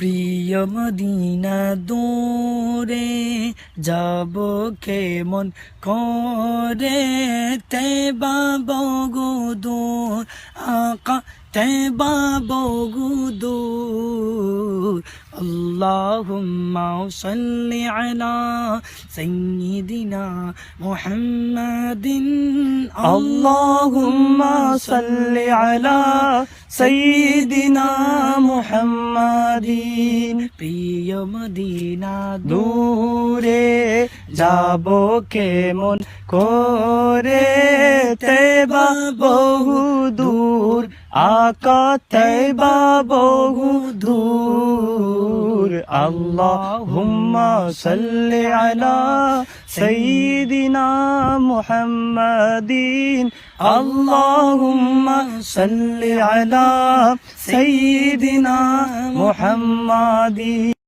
প্রিয় মদিনা দূরে যাব কেমন করে তেবা বহুদূর আকা তেবা বহুদূর আল্লাহুম্মা সাল্লি আলা সাইয়্যিদিনা মুহাম্মাদিন আল্লাহুম্মা সাল্লি আলা সাইয়্যিদিনা মুহাম্মাদিন প্রিয় মদিনা দূরে যাব কেমন করে তেবা বহুদূর আকা তেবা বহুদূর আল্লাহুম্মা সাল্লি আলা সাইয়্যিদিনা মুহাম্মাদিন আল্লাহুম্মা সাল্লি আলা সাইয়্যিদিনা মুহাম্মাদিন